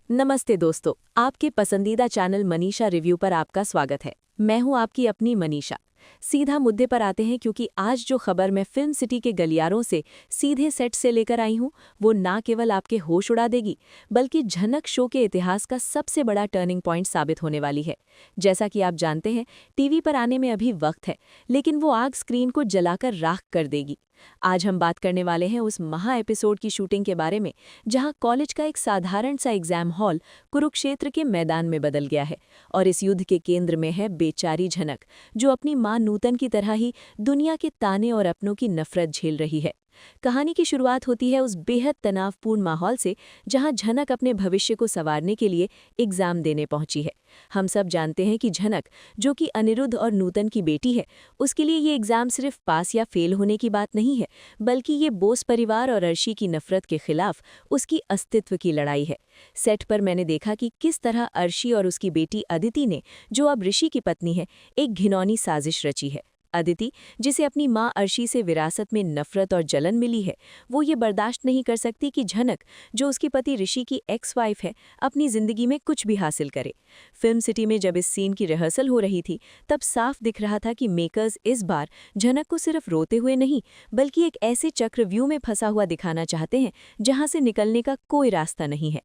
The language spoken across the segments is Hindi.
नमस्ते दोस्तों, आपके पसंदीदा चैनल मनीषा रिव्यू पर आपका स्वागत है। मैं हूं आपकी अपनी मनीषा। सीधा मुद्दे पर आते हैं क्योंकि आज जो खबर मैं फिल्म सिटी के गलियारों से सीधे सेट से लेकर आई हूं, वो ना केवल आपके होश उड़ा देगी, बल्कि झनक शो के इतिहास का सबसे बड़ा टर्निंग पॉइंट साबित होने वाली है। जैसा कि आप जानते हैं, टीवी पर आने में अभी वक्त है, लेकिन वो आग स्क्रीन को जलाकर राख कर देगी। आज हम बात करने वाले हैं उस महा एपिसोड की शूटिंग के बारे में, जहां कॉलेज का एक साधारण सा एग्जाम हॉल कुरुक्षेत्र के मैदान में बदल गया है और इस युद्ध के केंद्र में है बेचारी झनक, जो अपनी मां नूतन की तरह ही दुनिया के ताने और अपनों की नफरत झेल रही है। कहानी की शुरुआत होती है उस बेहद तनावपूर्ण माहौल से, जहां झनक अपने भविष्य को संवारने के लिए एग्जाम देने पहुंची है। हम सब जानते हैं कि झनक, जो कि अनिरुद्ध और नूतन की बेटी है, उसके लिए ये एग्जाम सिर्फ पास या फेल होने की बात नहीं है, बल्कि ये बोस परिवार और अर्शी की नफरत के खिलाफ उसकी अस्तित्व की लड़ाई है। सेट पर मैंने देखा कि किस तरह अर्शी और उसकी बेटी अदिति ने, जो अब ऋषि की पत्नी है, एक घिनौनी साजिश रची है। अदिति, जिसे अपनी मां अर्शी से विरासत में नफरत और जलन मिली है, वो ये बर्दाश्त नहीं कर सकती कि झनक, जो उसके पति ऋषि की एक्स वाइफ है, अपनी जिंदगी में कुछ भी हासिल करे। फिल्म सिटी में जब इस सीन की रिहर्सल हो रही थी, तब साफ दिख रहा था कि मेकर्स इस बार झनक को सिर्फ रोते हुए नहीं, बल्कि एक ऐसे चक्रव्यूह में फंसा हुआ दिखाना चाहते हैं जहां से निकलने का कोई रास्ता नहीं है।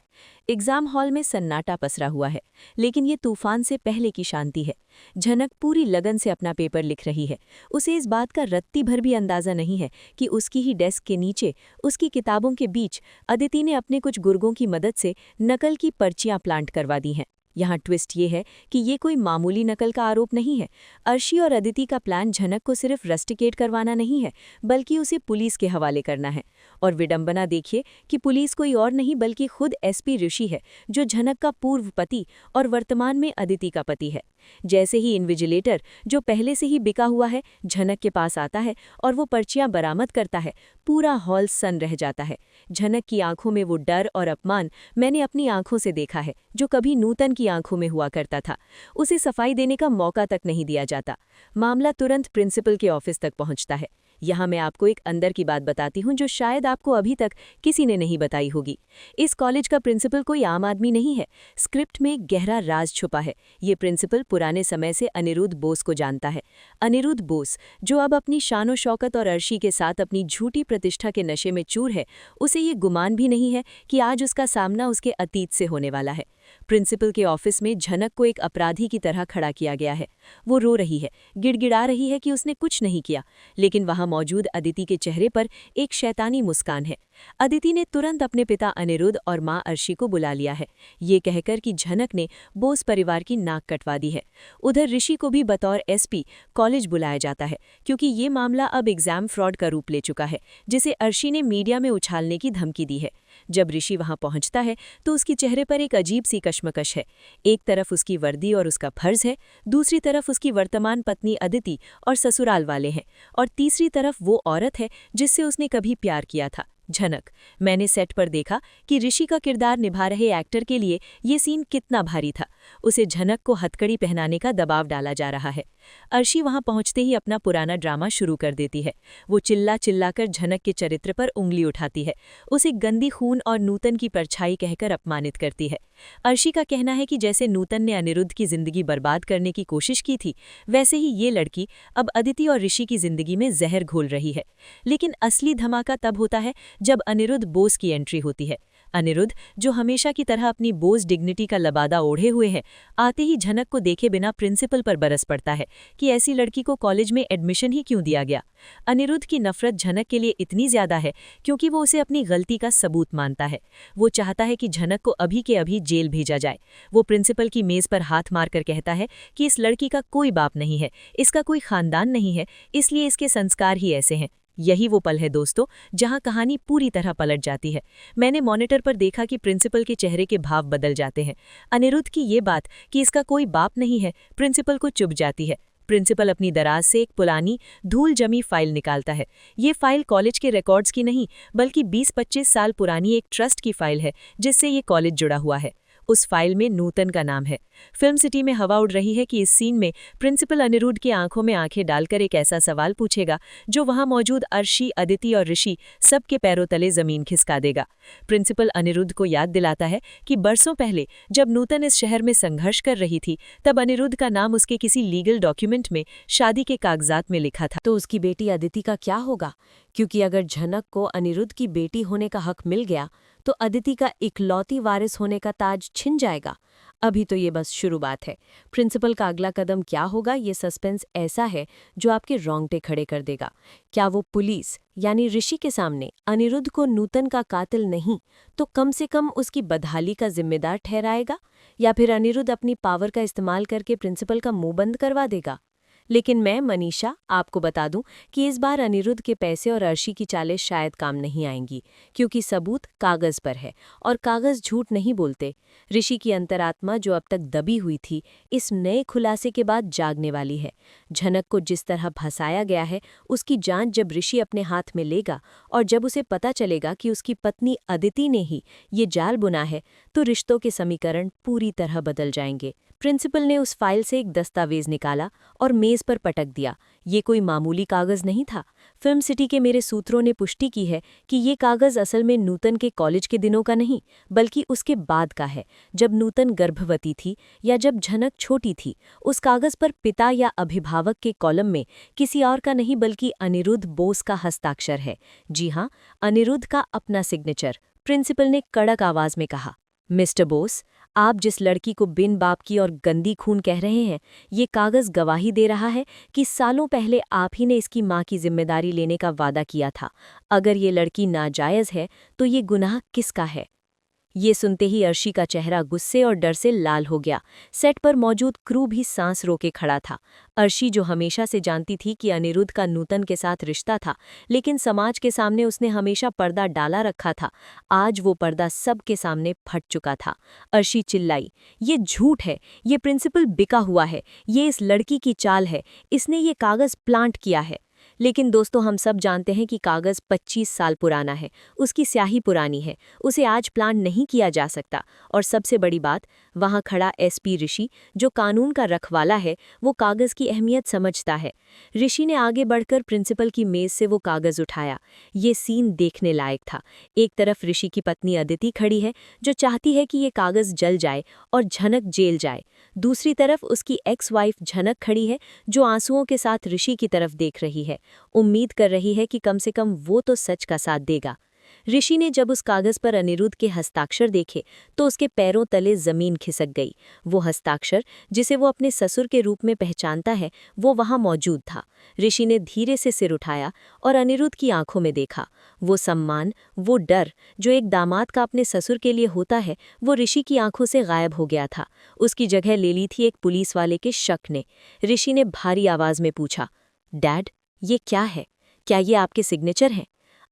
एग्जाम हॉल में सन्नाटा पसरा हुआ है, लेकिन ये तूफान से पहले की शांति है। झनक पूरी लगन से अपना पेपर लिख रही है। उसे इस बात का रत्ती भर भी अंदाजा नहीं है कि उसकी ही डेस्क के नीचे, उसकी किताबों के बीच, अदिति ने अपने कुछ गुर्गों की मदद से नकल की पर्चियां प्लांट करवा दी हैं। यहाँ ट्विस्ट ये है कि ये कोई मामूली नकल का आरोप नहीं है। अर्शी और अदिति का प्लान झनक को सिर्फ रस्टिकेट करवाना नहीं है, बल्कि उसे पुलिस के हवाले करना है। और विडंबना देखिए कि पुलिस कोई और नहीं बल्कि खुद एसपी ऋषि है, जो झनक का पूर्व पति और वर्तमान में अदिति का पति है। जैसे ही इन्विजिलेटर, जो पहले से ही बिका हुआ है, झनक के पास आता है और वो पर्चियां बरामद करता है, पूरा हॉल सन्न रह जाता है। झनक की आंखों में वो डर और अपमान मैंने अपनी आंखों से देखा है, जो कभी नूतन की आंखों में हुआ करता था। उसे सफाई देने का मौका तक नहीं दिया जाता। मामला तुरंत प्रिंसिपल के ऑफिस तक पहुंचता है। यहाँ मैं आपको एक अंदर की बात बताती हूँ, जो शायद आपको अभी तक किसी ने नहीं बताई होगी। इस कॉलेज का प्रिंसिपल कोई आम आदमी नहीं है। स्क्रिप्ट में एक गहरा राज छुपा है। ये प्रिंसिपल पुराने समय से अनिरुद्ध बोस को जानता है। अनिरुद्ध बोस, जो अब अपनी शानो शौकत और अर्शी के साथ अपनी झूठी प्रतिष्ठा के नशे में चूर है, उसे ये गुमान भी नहीं है कि आज उसका सामना उसके अतीत से होने वाला है। प्रिंसिपल के ऑफिस में झनक को एक अपराधी की तरह खड़ा किया गया है। वो रो रही है, गिड़गिड़ा रही है कि उसने कुछ नहीं किया, लेकिन वहां मौजूद अदिति के चेहरे पर एक शैतानी मुस्कान है। अदिति ने तुरंत अपने पिता अनिरुद्ध और मां अर्शी को बुला लिया है, ये कहकर कि झनक ने बोस परिवार की नाक कटवा दी है। उधर ऋषि को भी बतौर एसपी कॉलेज बुलाया जाता है, क्योंकि ये मामला अब एग्जाम फ्रॉड का रूप ले चुका है, जिसे अर्शी ने मीडिया में उछालने की धमकी दी है। जब ऋषि वहां पहुंचता है तो उसके चेहरे पर एक अजीब सी कश्मकश है। एक तरफ उसकी वर्दी और उसका फर्ज है, दूसरी तरफ उसकी वर्तमान पत्नी अदिति और ससुराल वाले हैं, और तीसरी तरफ वो औरत है जिससे उसने कभी प्यार किया था, झनक। मैंने सेट पर देखा कि ऋषि का किरदार निभा रहे एक्टर के लिए ये सीन कितना भारी था। उसे झनक को हथकड़ी पहनाने का दबाव डाला जा रहा है। अर्शी वहां पहुंचते ही अपना पुराना ड्रामा शुरू कर देती है। वो चिल्ला चिल्लाकर झनक के चरित्र पर उंगली उठाती है, उसे गंदी खून और नूतन की परछाई कहकर अपमानित करती है। अर्शी का कहना है कि जैसे नूतन ने अनिरुद्ध की जिंदगी बर्बाद करने की कोशिश की थी, वैसे ही ये लड़की अब अदिति और ऋषि की जिंदगी में जहर घोल रही है। लेकिन असली धमाका तब होता है जब अनिरुद्ध बोस की एंट्री होती है। अनिरुद्ध, जो हमेशा की तरह अपनी बोस डिग्निटी का लबादा ओढ़े हुए है, आते ही झनक को देखे बिना प्रिंसिपल पर बरस पड़ता है कि ऐसी लड़की को कॉलेज में एडमिशन ही क्यों दिया गया। अनिरुद्ध की नफरत झनक के लिए इतनी ज्यादा है क्योंकि वो उसे अपनी गलती का सबूत मानता है। वो चाहता है कि झनक को अभी के अभी जेल भेजा जाए। वो प्रिंसिपल की मेज पर हाथ मारकर कहता है कि इस लड़की का कोई बाप नहीं है, इसका कोई खानदान नहीं है, इसलिए इसके संस्कार ही ऐसे हैं। यही वो पल है दोस्तों, जहां कहानी पूरी तरह पलट जाती है। मैंने मॉनिटर पर देखा कि प्रिंसिपल के चेहरे के भाव बदल जाते हैं। अनिरुद्ध की ये बात कि इसका कोई बाप नहीं है, प्रिंसिपल को चुभ जाती है। प्रिंसिपल अपनी दराज से एक पुरानी धूल जमी फाइल निकालता है। ये फाइल कॉलेज के रिकॉर्ड्स की नहीं, बल्कि 20-25 साल पुरानी एक ट्रस्ट की फाइल है, जिससे ये कॉलेज जुड़ा हुआ है। उस फाइल में नूतन का नाम है। फिल्म सिटी में हवा उड़ रही है कि इस सीन में प्रिंसिपल अनिरुद्ध की आंखों में आंखें डालकर एक ऐसा सवाल पूछेगा जो वहां मौजूद अर्शी, अदिति और ऋषि सबके पैरों तले जमीन खिसका देगा। प्रिंसिपल अनिरुद्ध को याद दिलाता है कि बरसों पहले जब नूतन इस शहर में संघर्ष कर रही थी, तब अनिरुद्ध का नाम उसके किसी लीगल डॉक्यूमेंट में शादी के कागजात में लिखा था। तो उसकी बेटी अदिति का क्या होगा? क्योंकि अगर झनक को अनिरुद्ध की बेटी होने का हक मिल गया तो अदिति का इकलौती वारिस होने का ताज छिन जाएगा। अभी तो ये बस शुरुआत है। प्रिंसिपल का अगला कदम क्या होगा, ये सस्पेंस ऐसा है जो आपके रोंगटे खड़े कर देगा। क्या वो पुलिस यानी ऋषि के सामने अनिरुद्ध को नूतन का कातिल नहीं तो कम से कम उसकी बदहाली का जिम्मेदार ठहराएगा, या फिर अनिरुद्ध अपनी पावर का इस्तेमाल करके प्रिंसिपल का मुंह बंद करवा देगा? लेकिन मैं मनीषा आपको बता दूं कि इस बार अनिरुद्ध के पैसे और अर्शी की चालें शायद काम नहीं आएंगी, क्योंकि सबूत कागज पर है और कागज झूठ नहीं बोलते। ऋषि की अंतरात्मा जो अब तक दबी हुई थी, इस नए खुलासे के बाद जागने वाली है। झनक को जिस तरह फंसाया गया है, उसकी जांच जब ऋषि अपने हाथ में लेगा और जब उसे पता चलेगा कि उसकी पत्नी अदिति ने ही ये जाल बुना है, तो रिश्तों के समीकरण पूरी तरह बदल जाएंगे। प्रिंसिपल ने उस फाइल से एक दस्तावेज निकाला और मेज पर पटक दिया। ये कोई मामूली कागज नहीं था। फिल्म सिटी के मेरे सूत्रों ने पुष्टि की है कि ये कागज असल में नूतन के कॉलेज के दिनों का नहीं, बल्कि उसके बाद का है, जब नूतन गर्भवती थी या जब झनक छोटी थी। उस कागज पर पिता या अभिभावक के कॉलम में किसी और का नहीं बल्कि अनिरुद्ध बोस का हस्ताक्षर है। जी हाँ, अनिरुद्ध का अपना सिग्नेचर। प्रिंसिपल ने कड़क आवाज में कहा, मिस्टर बोस, आप जिस लड़की को बिन बाप की और गंदी खून कह रहे हैं, ये कागज गवाही दे रहा है कि सालों पहले आप ही ने इसकी मां की जिम्मेदारी लेने का वादा किया था। अगर ये लड़की नाजायज है तो ये गुनाह किसका है? ये सुनते ही अर्शी का चेहरा गुस्से और डर से लाल हो गया। सेट पर मौजूद क्रू भी सांस रोके खड़ा था। अर्शी, जो हमेशा से जानती थी कि अनिरुद्ध का नूतन के साथ रिश्ता था, लेकिन समाज के सामने उसने हमेशा पर्दा डाला रखा था, आज वो पर्दा सबके सामने फट चुका था। अर्शी चिल्लाई, ये झूठ है, ये प्रिंसिपल बिका हुआ है, ये इस लड़की की चाल है, इसने ये कागज प्लांट किया है। लेकिन दोस्तों, हम सब जानते हैं कि कागज 25 साल पुराना है, उसकी स्याही पुरानी है, उसे आज प्लांट नहीं किया जा सकता। और सबसे बड़ी बात, वहां खड़ा एसपी ऋषि, जो कानून का रखवाला है, वो कागज की अहमियत समझता है। ऋषि ने आगे बढ़कर प्रिंसिपल की मेज से वो कागज उठाया। ये सीन देखने लायक था। एक तरफ ऋषि की पत्नी अदिति खड़ी है, जो चाहती है कि ये कागज जल जाए और झनक जेल जाए। दूसरी तरफ उसकी एक्स वाइफ झनक खड़ी है, जो आंसुओं के साथ ऋषि की तरफ देख रही है, उम्मीद कर रही है कि कम से कम वो तो सच का साथ देगा। ऋषि ने जब उस कागज पर अनिरुद्ध के हस्ताक्षर देखे तो उसके पैरों तले जमीन खिसक गई। वो हस्ताक्षर, जिसे वो अपने ससुर के रूप में पहचानता है, वो वहां मौजूद था। ऋषि ने धीरे से सिर उठाया और अनिरुद्ध की आंखों में देखा। वो सम्मान, वो डर जो एक दामाद का अपने ससुर के लिए होता है, वो ऋषि की आंखों से गायब हो गया था। उसकी जगह ले ली थी एक पुलिस वाले के शक ने। ऋषि ने भारी आवाज में पूछा, डैड, ये क्या है? क्या ये आपके सिग्नेचर हैं?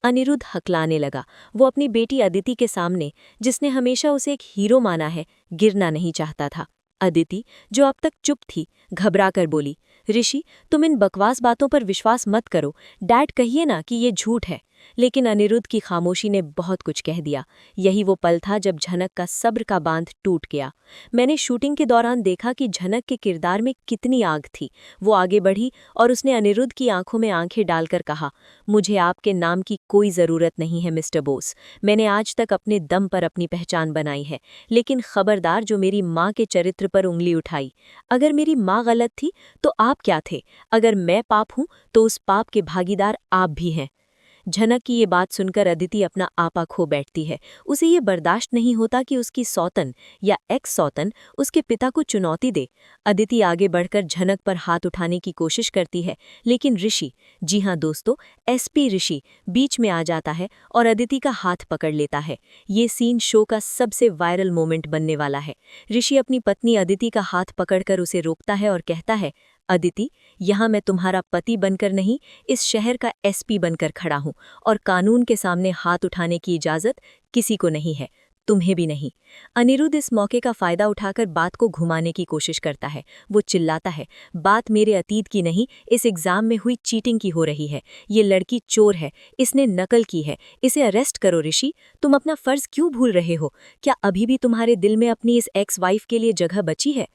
अनिरुद्ध हकलाने लगा। वो अपनी बेटी अदिति के सामने, जिसने हमेशा उसे एक हीरो माना है, गिरना नहीं चाहता था। अदिति, जो अब तक चुप थी, घबरा कर बोली, ऋषि, तुम इन बकवास बातों पर विश्वास मत करो। डैड, कहिए ना कि ये झूठ है। लेकिन अनिरुद्ध की खामोशी ने बहुत कुछ कह दिया। यही वो पल था जब झनक का सब्र का बांध टूट गया। मैंने शूटिंग के दौरान देखा कि झनक के किरदार में कितनी आग थी। वो आगे बढ़ी और उसने अनिरुद्ध की आंखों में आंखें डालकर कहा, मुझे आपके नाम की कोई ज़रूरत नहीं है मिस्टर बोस। मैंने आज तक अपने दम पर अपनी पहचान बनाई है। लेकिन खबरदार जो मेरी माँ के चरित्र पर उंगली उठाई। अगर मेरी माँ गलत थी तो आप क्या थे? अगर मैं पाप हूँ तो उस पाप के भागीदार आप भी हैं। झनक की ये बात सुनकर अदिति अपना आपा खो बैठती है। उसे ये बर्दाश्त नहीं होता कि उसकी सौतन या एक्स सौतन उसके पिता को चुनौती दे। अदिति आगे बढ़कर झनक पर हाथ उठाने की कोशिश करती है, लेकिन ऋषि, जी हाँ दोस्तों, एसपी ऋषि बीच में आ जाता है और अदिति का हाथ पकड़ लेता है। ये सीन शो का सबसे वायरल मोमेंट बनने वाला है। ऋषि अपनी पत्नी अदिति का हाथ पकड़कर उसे रोकता है और कहता है, अदिति, यहाँ मैं तुम्हारा पति बनकर नहीं, इस शहर का एसपी बनकर खड़ा हूँ और कानून के सामने हाथ उठाने की इजाज़त किसी को नहीं है। तुम्हें भी नहीं। अनिरुद्ध इस मौके का फायदा उठाकर बात को घुमाने की कोशिश करता है। वो चिल्लाता है, बात मेरे अतीत की नहीं, इस एग्जाम में हुई चीटिंग की हो रही है। ये लड़की चोर है, इसने नकल की है, इसे अरेस्ट करो ऋषि। तुम अपना फर्ज क्यों भूल रहे हो? क्या अभी भी तुम्हारे दिल में अपनी इस एक्स वाइफ के लिए जगह बची है?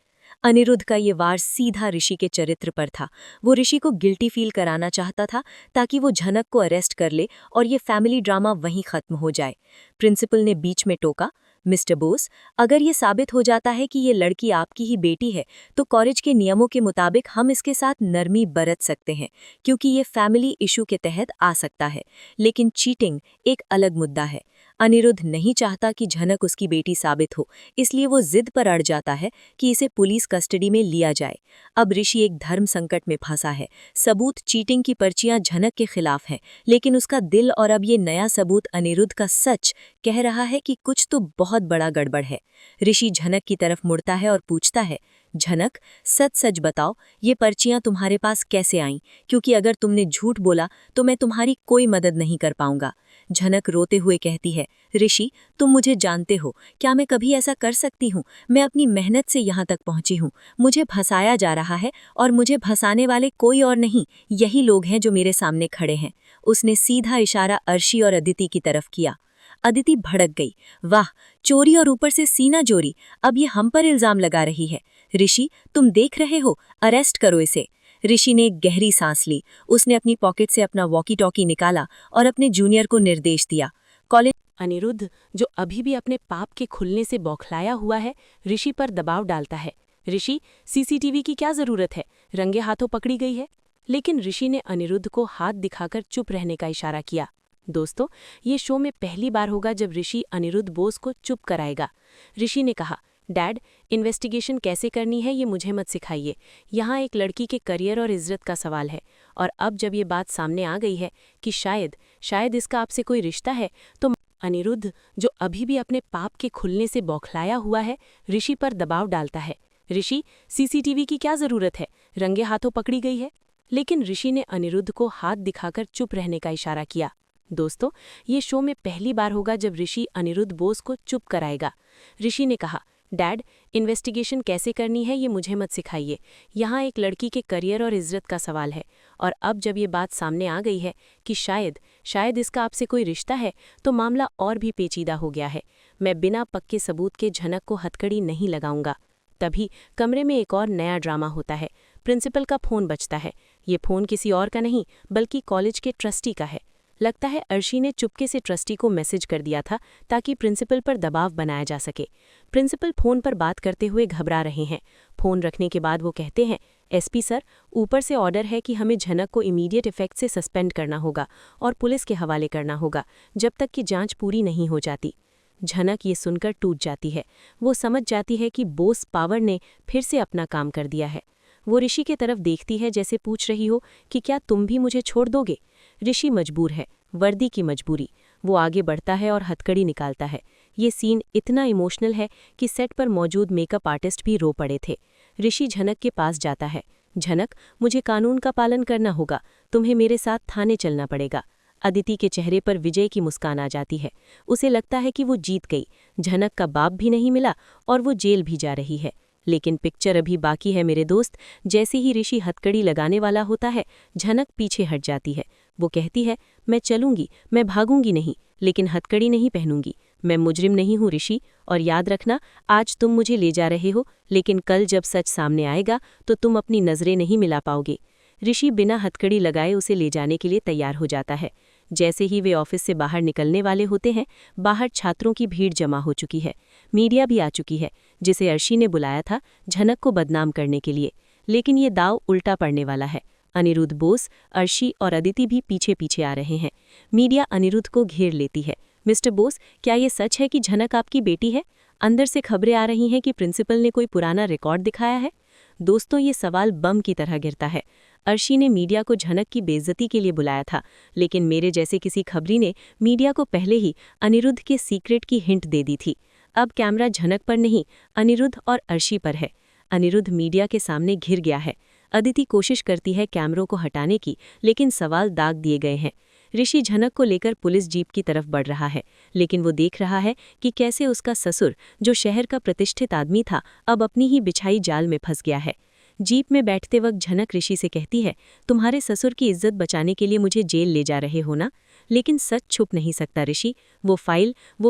अनिरुद्ध का ये वार सीधा ऋषि के चरित्र पर था। वो ऋषि को गिल्टी फील कराना चाहता था ताकि वो झनक को अरेस्ट कर ले और ये फैमिली ड्रामा वहीं खत्म हो जाए। प्रिंसिपल ने बीच में टोका, मिस्टर बोस, अगर ये साबित हो जाता है कि ये लड़की आपकी ही बेटी है तो कॉलेज के नियमों के मुताबिक हम इसके साथ नरमी बरत सकते हैं, क्योंकि ये फैमिली इशू के तहत आ सकता है। लेकिन चीटिंग एक अलग मुद्दा है। अनिरुद्ध नहीं चाहता कि झनक उसकी बेटी साबित हो, इसलिए वो जिद पर अड़ जाता है कि इसे पुलिस कस्टडी में लिया जाए। अब ऋषि एक धर्म संकट में फंसा है। सबूत चीटिंग की पर्चियां झनक के खिलाफ हैं, लेकिन उसका दिल और अब ये नया सबूत अनिरुद्ध का सच कह रहा है कि कुछ तो बहुत बड़ा गड़बड़ है। ऋषि झनक की तरफ मुड़ता है और पूछता है, झनक, सच सच बताओ, ये पर्चियां तुम्हारे पास कैसे आईं? क्योंकि अगर तुमने झूठ बोला तो मैं तुम्हारी कोई मदद नहीं कर पाऊंगा। झनक रोते हुए कहती है, ऋषि, तुम मुझे जानते हो, क्या मैं कभी ऐसा कर सकती हूँ? मैं अपनी मेहनत से यहाँ तक पहुँची हूँ। मुझे फंसाया जा रहा है और मुझे फंसाने वाले कोई और नहीं, यही लोग हैं जो मेरे सामने खड़े हैं। उसने सीधा इशारा अर्शी और अदिति की तरफ किया। अदिति भड़क गई, वाह, चोरी और ऊपर से सीना चोरी, अब ये हम पर इल्जाम लगा रही है। ऋषि, तुम देख रहे हो, अरेस्ट करो इसे। ऋषि ने एक गहरी सांस ली। उसने अपनी पॉकेट से अपना वॉकी टॉकी निकाला और अपने जूनियर को निर्देश दिया, कॉलेज। अनिरुद्ध, जो अभी भी अपने पाप के खुलने से बौखलाया हुआ है, ऋषि पर दबाव डालता है। ऋषि, सीसीटीवी की क्या जरूरत है, रंगे हाथों पकड़ी गई है। लेकिन ऋषि ने अनिरुद्ध को हाथ दिखाकर चुप रहने का इशारा किया। दोस्तों, ये शो में पहली बार होगा जब ऋषि अनिरुद्ध बोस को चुप कराएगा। ऋषि ने कहा, डैड, इन्वेस्टिगेशन कैसे करनी है ये मुझे मत सिखाइए। यहाँ एक लड़की के करियर और इज्जत का सवाल है, और अब जब ये बात सामने आ गई है कि शायद इसका आपसे कोई रिश्ता है, तो अनिरुद्ध, जो अभी भी अपने पाप के खुलने से बौखलाया हुआ है, ऋषि पर दबाव डालता है। ऋषि, सीसीटीवी की क्या जरूरत है, रंगे हाथों पकड़ी गई है। लेकिन ऋषि ने अनिरुद्ध को हाथ दिखाकर चुप रहने का इशारा किया। दोस्तों, ये शो में पहली बार होगा जब ऋषि अनिरुद्ध बोस को चुप कराएगा। ऋषि ने कहा, डैड, इन्वेस्टिगेशन कैसे करनी है ये मुझे मत सिखाइए। यहाँ एक लड़की के करियर और इज्जत का सवाल है, और अब जब ये बात सामने आ गई है कि शायद इसका आपसे कोई रिश्ता है, तो मामला और भी पेचीदा हो गया है। मैं बिना पक्के सबूत के झनक को हथकड़ी नहीं लगाऊंगा। तभी कमरे में एक और नया ड्रामा होता है। प्रिंसिपल का फोन बजता है। ये फोन किसी और का नहीं बल्कि कॉलेज के ट्रस्टी का है। लगता है अर्शी ने चुपके से ट्रस्टी को मैसेज कर दिया था ताकि प्रिंसिपल पर दबाव बनाया जा सके। प्रिंसिपल फोन पर बात करते हुए घबरा रहे हैं। फोन रखने के बाद वो कहते हैं, एसपी सर, ऊपर से ऑर्डर है कि हमें झनक को इमीडिएट इफेक्ट से सस्पेंड करना होगा और पुलिस के हवाले करना होगा जब तक कि जांच पूरी नहीं हो जाती। झनक ये सुनकर टूट जाती है। वो समझ जाती है कि बोस पावर ने फिर से अपना काम कर दिया है। वो ऋषि के तरफ देखती है जैसे पूछ रही हो कि क्या तुम भी मुझे छोड़ दोगे। ऋषि मजबूर है, वर्दी की मजबूरी। वो आगे बढ़ता है और हथकड़ी निकालता है। ये सीन इतना इमोशनल है कि सेट पर मौजूद मेकअप आर्टिस्ट भी रो पड़े थे। ऋषि झनक के पास जाता है। झनक, मुझे कानून का पालन करना होगा, तुम्हें मेरे साथ थाने चलना पड़ेगा। अदिति के चेहरे पर विजय की मुस्कान आ जाती है। उसे लगता है कि वो जीत गई। झनक का बाप भी नहीं मिला और वो जेल भी जा रही है। लेकिन पिक्चर अभी बाकी है मेरे दोस्त। जैसे ही ऋषि हथकड़ी लगाने वाला होता है, झनक पीछे हट जाती है। वो कहती है, मैं चलूंगी, मैं भागूंगी नहीं, लेकिन हथकड़ी नहीं पहनूंगी। मैं मुजरिम नहीं हूँ ऋषि, और याद रखना, आज तुम मुझे ले जा रहे हो, लेकिन कल जब सच सामने आएगा तो तुम अपनी नजरें नहीं मिला पाओगे। ऋषि बिना हथकड़ी लगाए उसे ले जाने के लिए तैयार हो जाता है। जैसे ही वे ऑफिस से बाहर निकलने वाले होते हैं, बाहर छात्रों की भीड़ जमा हो चुकी है। मीडिया भी आ चुकी है, जिसे अर्शी ने बुलाया था झनक को बदनाम करने के लिए। लेकिन ये दाव उल्टा पड़ने वाला है। अनिरुद्ध बोस, अर्शी और अदिति भी पीछे पीछे आ रहे हैं। मीडिया अनिरुद्ध को घेर लेती है। मिस्टर बोस, क्या ये सच है कि झनक आपकी बेटी है? अंदर से खबरें आ रही हैं कि प्रिंसिपल ने कोई पुराना रिकॉर्ड दिखाया है। दोस्तों, ये सवाल बम की तरह गिरता है। अर्शी ने मीडिया को झनक की बेइज्जती के लिए बुलाया था, लेकिन मेरे जैसे किसी खबरी ने मीडिया को पहले ही अनिरुद्ध के सीक्रेट की हिंट दे दी थी। अब कैमरा झनक पर नहीं, अनिरुद्ध और अर्शी पर है। अनिरुद्ध मीडिया के सामने घिर गया है। अदिति कोशिश करती है कैमरों को हटाने की, लेकिन सवाल दाग दिए गए हैं। ऋषि झनक को लेकर पुलिस जीप की तरफ बढ़ रहा है, लेकिन वो देख रहा है कि कैसे उसका ससुर, जो शहर का प्रतिष्ठित आदमी था, अब अपनी ही बिछाई जाल में फंस गया है। जीप में बैठते वक्त झनक ऋषि से कहती है, तुम्हारे ससुर की इज्जत बचाने के लिए मुझे जेल ले जा रहे हो ना? लेकिन सच छुप नहीं सकता ऋषि, वो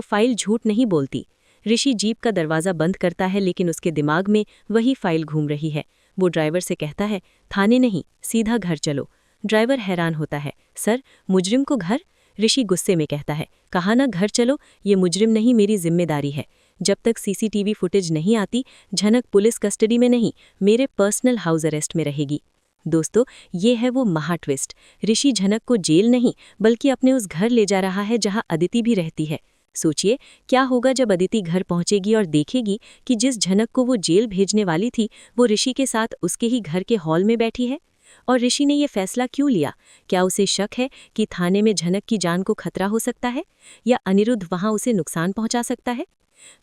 फाइल झूठ नहीं बोलती। ऋषि जीप का दरवाज़ा बंद करता है, लेकिन उसके दिमाग में वही फाइल घूम रही है। वो ड्राइवर से कहता है, थाने नहीं, सीधा घर चलो। ड्राइवर हैरान होता है, सर, मुजरिम को घर? ऋषि गुस्से में कहता है, कहा ना घर चलो, ये मुजरिम नहीं, मेरी जिम्मेदारी है। जब तक सीसीटीवी फुटेज नहीं आती, झनक पुलिस कस्टडी में नहीं, मेरे पर्सनल हाउस अरेस्ट में रहेगी। दोस्तों, ये है वो महा ट्विस्ट। ऋषि झनक को जेल नहीं, बल्कि अपने उस घर ले जा रहा है जहां अदिति भी रहती है। सोचिए, क्या होगा जब अदिति घर पहुंचेगी और देखेगी कि जिस झनक को वो जेल भेजने वाली थी, वो ऋषि के साथ उसके ही घर के हॉल में बैठी है। और ऋषि ने ये फैसला क्यों लिया? क्या उसे शक है कि थाने में झनक की जान को खतरा हो सकता है, या अनिरुद्ध वहां उसे नुकसान पहुंचा सकता है?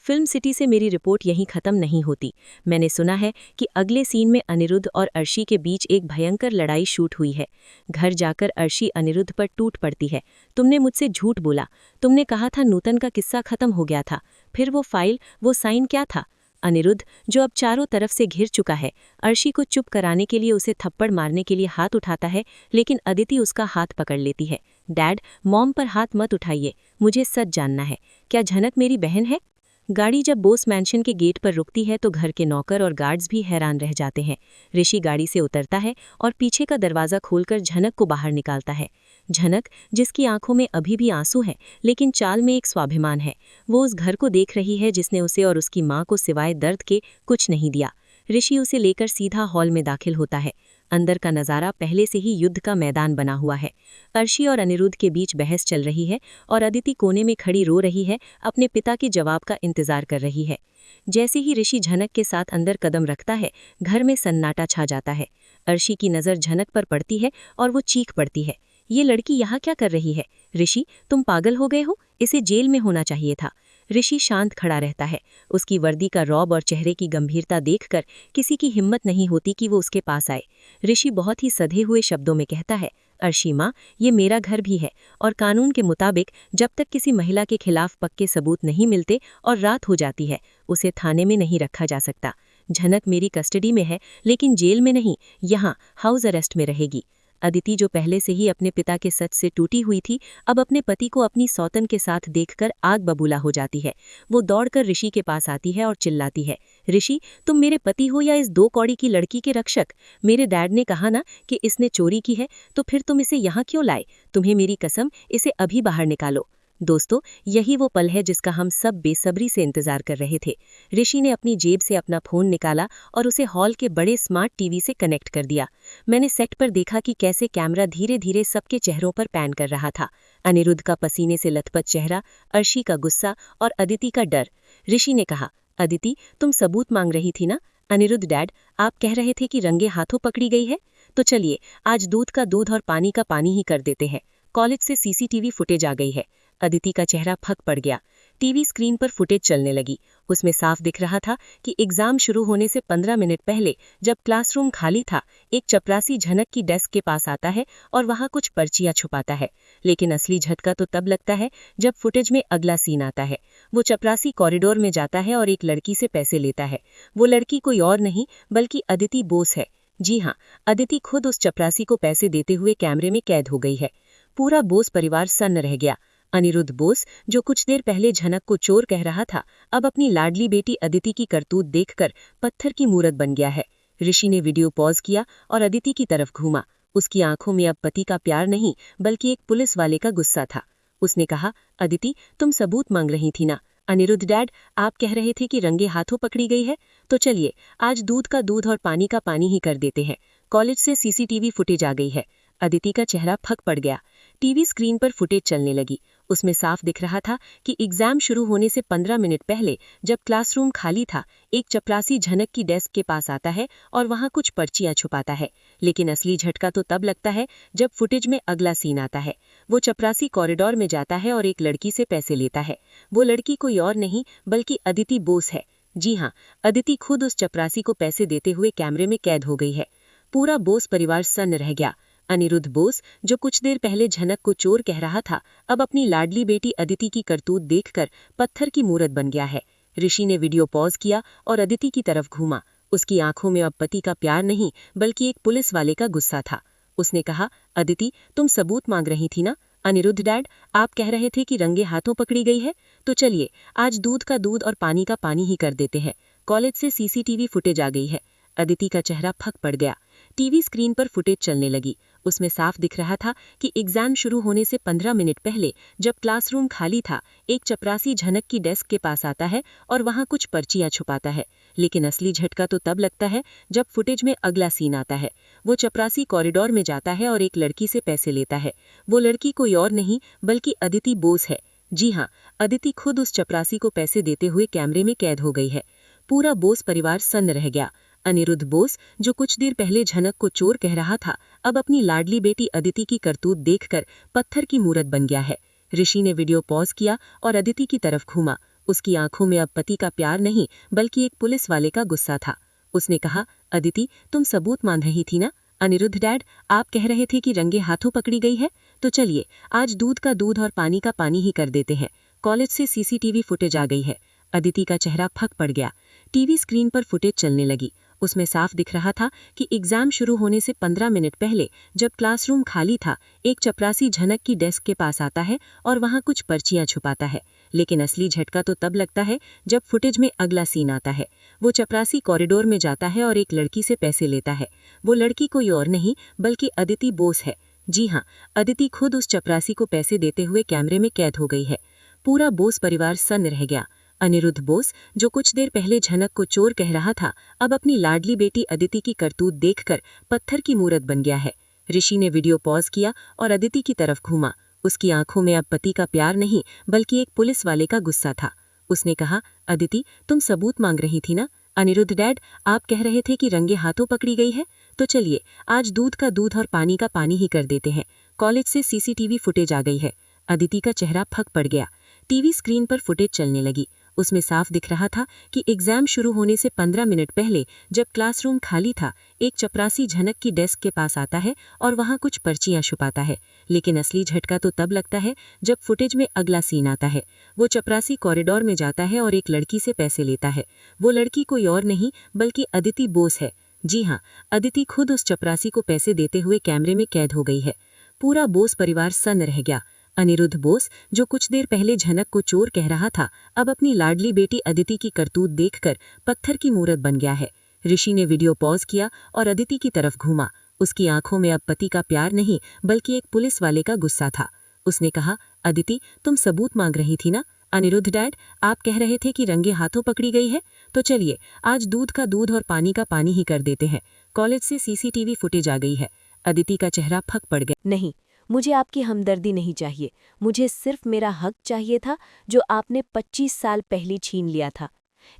फिल्म सिटी से मेरी रिपोर्ट यहीं खत्म नहीं होती। मैंने सुना है कि अगले सीन में अनिरुद्ध और अर्शी के बीच एक भयंकर लड़ाई शूट हुई है। घर जाकर अर्शी अनिरुद्ध पर टूट पड़ती है, तुमने मुझसे झूठ बोला, तुमने कहा था नूतन का किस्सा खत्म हो गया था, फिर वो फाइल, वो साइन क्या था? अनिरुद्ध, जो अब चारों तरफ से घिर चुका है, अर्शी को चुप कराने के लिए उसे थप्पड़ मारने के लिए हाथ उठाता है, लेकिन अदिति उसका हाथ पकड़ लेती है। डैड, मॉम पर हाथ मत उठाइए, मुझे सच जानना है, क्या झनक मेरी बहन है? गाड़ी जब बोस मैंशन के गेट पर रुकती है तो घर के नौकर और गार्ड्स भी हैरान रह जाते हैं। ऋषि गाड़ी से उतरता है और पीछे का दरवाज़ा खोलकर झनक को बाहर निकालता है। झनक, जिसकी आंखों में अभी भी आंसू हैं, लेकिन चाल में एक स्वाभिमान है। वो उस घर को देख रही है जिसने उसे और उसकी माँ को सिवाय दर्द के कुछ नहीं दिया। ऋषि उसे लेकर सीधा हॉल में दाखिल होता है। अंदर का नज़ारा पहले से ही युद्ध का मैदान बना हुआ है। अर्शी और अनिरुद्ध के बीच बहस चल रही है और अदिति कोने में खड़ी रो रही है, अपने पिता के जवाब का इंतजार कर रही है। जैसे ही ऋषि झनक के साथ अंदर कदम रखता है, घर में सन्नाटा छा जाता है। अर्शी की नज़र झनक पर पड़ती है और वो चीख पड़ती है, ये लड़की यहाँ क्या कर रही है? ऋषि, तुम पागल हो गए हो, इसे जेल में होना चाहिए था। ऋषि शांत खड़ा रहता है। उसकी वर्दी का रौब और चेहरे की गंभीरता देखकर किसी की हिम्मत नहीं होती कि वो उसके पास आए। ऋषि बहुत ही सधे हुए शब्दों में कहता है, अर्शी माँ, ये मेरा घर भी है और कानून के मुताबिक जब तक किसी महिला के खिलाफ पक्के सबूत नहीं मिलते और रात हो जाती है, उसे थाने में नहीं रखा जा सकता। झनक मेरी कस्टडी में है, लेकिन जेल में नहीं, यहाँ हाउस अरेस्ट में रहेगी। अदिति, जो पहले से ही अपने पिता के सच से टूटी हुई थी, अब अपने पति को अपनी सौतन के साथ देखकर आग बबूला हो जाती है। वो दौड़कर ऋषि के पास आती है और चिल्लाती है, ऋषि, तुम मेरे पति हो या इस 2 कौड़ी की लड़की के रक्षक? मेरे डैड ने कहा ना कि इसने चोरी की है, तो फिर तुम इसे यहाँ क्यों लाए? तुम्हें मेरी कसम, इसे अभी बाहर निकालो। दोस्तों, यही वो पल है जिसका हम सब बेसब्री से इंतजार कर रहे थे। ऋषि ने अपनी जेब से अपना फोन निकाला और उसे हॉल के बड़े स्मार्ट टीवी से कनेक्ट कर दिया। मैंने सेट पर देखा कि कैसे कैमरा धीरे धीरे सबके चेहरों पर पैन कर रहा था। अनिरुद्ध का पसीने से लथपथ चेहरा, अर्शी का गुस्सा और अदिति का डर। ऋषि ने कहा, अदिति, तुम सबूत मांग रही थी ना? अनिरुद्ध, डैड, आप कह रहे थे कि रंगे हाथों पकड़ी गई है, तो चलिए आज दूध का दूध और पानी का पानी ही कर देते हैं। कॉलेज से सीसीटीवी फुटेज आ गई है। अदिति का चेहरा फक पड़ गया। टीवी स्क्रीन पर फुटेज चलने लगी। उसमें साफ दिख रहा था कि एग्जाम शुरू होने से 15 मिनट पहले, जब क्लासरूम खाली था, एक चपरासी झनक की डेस्क के पास आता है और वहां कुछ पर्चियां छुपाता है। लेकिन असली झटका तो तब लगता है जब फुटेज में अगला सीन आता है। वो चपरासी कॉरिडोर में जाता है और एक लड़की से पैसे लेता है। वो लड़की कोई और नहीं बल्कि अदिति बोस है। जी हाँ, अदिति खुद उस चपरासी को पैसे देते हुए कैमरे में कैद हो गई है। पूरा बोस परिवार सन्न रह गया। अनिरुद्ध बोस, जो कुछ देर पहले झनक को चोर कह रहा था, अब अपनी लाडली बेटी अदिति की करतूत देखकर पत्थर की मूरत बन गया है। ऋषि ने वीडियो पॉज किया और अदिति की तरफ घूमा। उसकी आंखों में अब पति का प्यार नहीं बल्कि एक पुलिस वाले का गुस्सा था। उसने कहा, अदिति, तुम सबूत मांग रही थी ना? अनिरुद्ध, डैड, आप कह रहे थे कि रंगे हाथों पकड़ी गई है, तो चलिए आज दूध का दूध और पानी का पानी ही कर देते हैं। कॉलेज से सीसीटीवी फुटेज आ गई है। अदिति का चेहरा फक पड़ गया। टीवी स्क्रीन पर फुटेज चलने लगी। उसमें साफ दिख रहा था कि एग्जाम शुरू होने से 15 मिनट पहले, जब क्लासरूम खाली था, एक चपरासी झनक की डेस्क के पास आता है और वहां कुछ पर्चियां छुपाता है। लेकिन असली झटका तो तब लगता है जब फुटेज में अगला सीन आता है। वो चपरासी कॉरिडोर में जाता है और एक लड़की से पैसे लेता है। वो लड़की कोई और नहीं बल्कि अदिति बोस है। जी हाँ, अदिति खुद उस चपरासी को पैसे देते हुए कैमरे में कैद हो गई है। पूरा बोस परिवार सन्न रह गया। अनिरुद्ध बोस, जो कुछ देर पहले झनक को चोर कह रहा था, अब अपनी लाडली बेटी अदिति की करतूत देखकर पत्थर की मूरत बन गया है। ऋषि ने वीडियो पॉज किया और अदिति की तरफ घूमा। उसकी आंखों में अब पति का प्यार नहीं बल्कि एक पुलिस वाले का गुस्सा था। उसने कहा, अदिति, तुम सबूत मांग रही थी ना? अनिरुद्ध डैड, आप कह रहे थे कि रंगे हाथों पकड़ी गई है, तो चलिए आज दूध का दूध और पानी का पानी ही कर देते हैं। कॉलेज से सीसीटीवी फुटेज आ गई है। अदिति का चेहरा फक पड़ गया। टीवी स्क्रीन पर फुटेज चलने लगी। उसमें साफ दिख रहा था कि एग्जाम शुरू होने से 15 मिनट पहले जब क्लासरूम खाली था, एक चपरासी झनक की डेस्क के पास आता है और वहां कुछ पर्चियां छुपाता है। लेकिन असली झटका तो तब लगता है जब फुटेज में अगला सीन आता है। वो चपरासी कॉरिडोर में जाता है और एक लड़की से पैसे लेता है। वो लड़की कोई और नहीं बल्कि अदिति बोस है। जी हाँ, अदिति खुद उस चपरासी को पैसे देते हुए कैमरे में कैद हो गई है। पूरा बोस परिवार सन्न रह गया। अनिरुद्ध बोस, जो कुछ देर पहले झनक को चोर कह रहा था, अब अपनी लाडली बेटी अदिति की करतूत देखकर पत्थर की मूरत बन गया है। ऋषि ने वीडियो पॉज किया और अदिति की तरफ घूमा। उसकी आंखों में अब पति का प्यार नहीं बल्कि एक पुलिस वाले का गुस्सा था। उसने कहा, अदिति, तुम सबूत मांग रही थी ना? अनिरुद्ध डैड, आप कह रहे थे कि रंगे हाथों पकड़ी गई है, तो चलिए आज दूध का दूध और पानी का पानी ही कर देते हैं। कॉलेज से सीसीटीवी फुटेज आ गई है। अदिति का चेहरा फक पड़ गया। टीवी स्क्रीन पर फुटेज चलने लगी। उसमें साफ दिख रहा था कि एग्जाम शुरू होने से 15 मिनट पहले जब क्लासरूम खाली था, एक चपरासी झनक की डेस्क के पास आता है और वहां कुछ पर्चियां छुपाता है। लेकिन असली झटका तो तब लगता है जब फुटेज में अगला सीन आता है। वो चपरासी कॉरिडोर में जाता है और एक लड़की से पैसे लेता है। वो लड़की कोई और नहीं बल्कि अदिति बोस है। जी हाँ, अदिति खुद उस चपरासी को पैसे देते हुए कैमरे में कैद हो गई है। पूरा बोस परिवार सन्न रह गया। अनिरुद्ध बोस, जो कुछ देर पहले झनक को चोर कह रहा था, अब अपनी लाडली बेटी अदिति की करतूत देखकर पत्थर की मूरत बन गया है। ऋषि ने वीडियो पॉज किया और अदिति की तरफ घूमा। उसकी आंखों में अब पति का प्यार नहीं बल्कि एक पुलिस वाले का गुस्सा था। उसने कहा, अदिति, तुम सबूत मांग रही थी ना? अनिरुद्ध डैड, आप कह रहे थे कि रंगे हाथों पकड़ी गई है, तो चलिए आज दूध का दूध और पानी का पानी ही कर देते हैं। कॉलेज से सीसीटीवी फुटेज आ गई है। अदिति का चेहरा फक पड़ गया। टीवी स्क्रीन पर फुटेज चलने लगी। उसमें साफ दिख रहा था कि एग्जाम शुरू होने से 15 मिनट पहले जब क्लासरूम खाली था, एक चपरासी झनक की डेस्क के पास आता है और वहां कुछ पर्चियां छुपाता है। लेकिन असली झटका तो तब लगता है जब फुटेज में अगला सीन आता है। वो चपरासी कॉरिडोर में जाता है और एक लड़की से पैसे लेता है। वो लड़की कोई और नहीं बल्कि अदिति बोस है। जी हाँ, अदिति खुद उस चपरासी को पैसे देते हुए कैमरे में कैद हो गई है। पूरा बोस परिवार सन्न रह गया। अनिरुद्ध बोस, जो कुछ देर पहले झनक को चोर कह रहा था, अब अपनी लाडली बेटी अदिति की करतूत देखकर पत्थर की मूरत बन गया है। ऋषि ने वीडियो पॉज किया और अदिति की तरफ घूमा। उसकी आंखों में अब पति का प्यार नहीं बल्कि एक पुलिस वाले का गुस्सा था। उसने कहा, अदिति, तुम सबूत मांग रही थी ना? अनिरुद्ध डैड, आप कह रहे थे कि रंगे हाथों पकड़ी गई है, तो चलिए आज दूध का दूध और पानी का पानी ही कर देते हैं। कॉलेज से सीसीटीवी फुटेज आ गई है। अदिति का चेहरा फक पड़ गया। नहीं, मुझे आपकी हमदर्दी नहीं चाहिए। मुझे सिर्फ मेरा हक चाहिए था जो आपने 25 साल पहले छीन लिया था।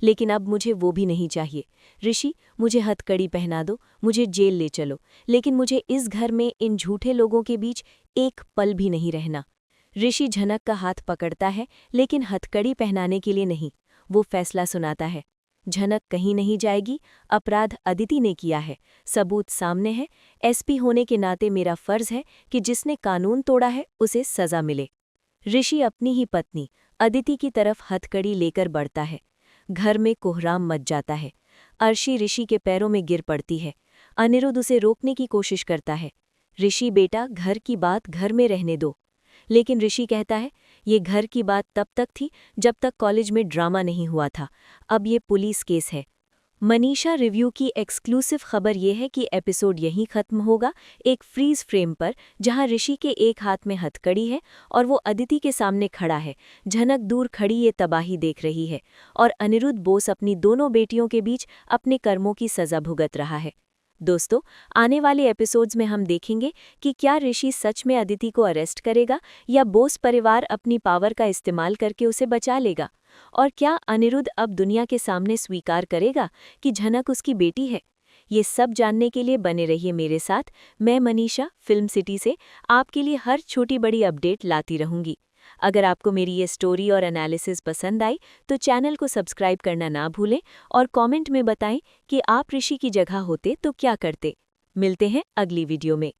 लेकिन अब मुझे वो भी नहीं चाहिए। ऋषि, मुझे हथकड़ी पहना दो, मुझे जेल ले चलो, लेकिन मुझे इस घर में इन झूठे लोगों के बीच एक पल भी नहीं रहना। ऋषि झनक का हाथ पकड़ता है, लेकिन हथकड़ी पहनाने के लिए नहीं। वो फैसला सुनाता है, झनक कहीं नहीं जाएगी। अपराध अदिति ने किया है, सबूत सामने है। एसपी होने के नाते मेरा फर्ज है कि जिसने कानून तोड़ा है उसे सजा मिले। ऋषि अपनी ही पत्नी अदिति की तरफ हथकड़ी लेकर बढ़ता है। घर में कोहराम मच जाता है। अर्शी ऋषि के पैरों में गिर पड़ती है। अनिरुद्ध उसे रोकने की कोशिश करता है। ऋषि बेटा, घर की बात घर में रहने दो। लेकिन ऋषि कहता है, ये घर की बात तब तक थी जब तक कॉलेज में ड्रामा नहीं हुआ था। अब ये पुलिस केस है। मनीषा रिव्यू की एक्सक्लूसिव खबर ये है कि एपिसोड यहीं खत्म होगा, एक फ्रीज फ्रेम पर, जहां ऋषि के एक हाथ में हथकड़ी है और वो अदिति के सामने खड़ा है। झनक दूर खड़ी ये तबाही देख रही है और अनिरुद्ध बोस अपनी दोनों बेटियों के बीच अपने कर्मों की सजा भुगत रहा है। दोस्तों, आने वाले एपिसोड्स में हम देखेंगे कि क्या ऋषि सच में अदिति को अरेस्ट करेगा या बोस परिवार अपनी पावर का इस्तेमाल करके उसे बचा लेगा, और क्या अनिरुद्ध अब दुनिया के सामने स्वीकार करेगा कि झनक उसकी बेटी है। ये सब जानने के लिए बने रहिए मेरे साथ। मैं मनीषा फिल्म सिटी से आपके लिए हर छोटी बड़ी अपडेट लाती रहूंगी। अगर आपको मेरी ये स्टोरी और एनालिसिस पसंद आई तो चैनल को सब्सक्राइब करना ना भूलें और कमेंट में बताएं कि आप ऋषि की जगह होते तो क्या करते। मिलते हैं अगली वीडियो में।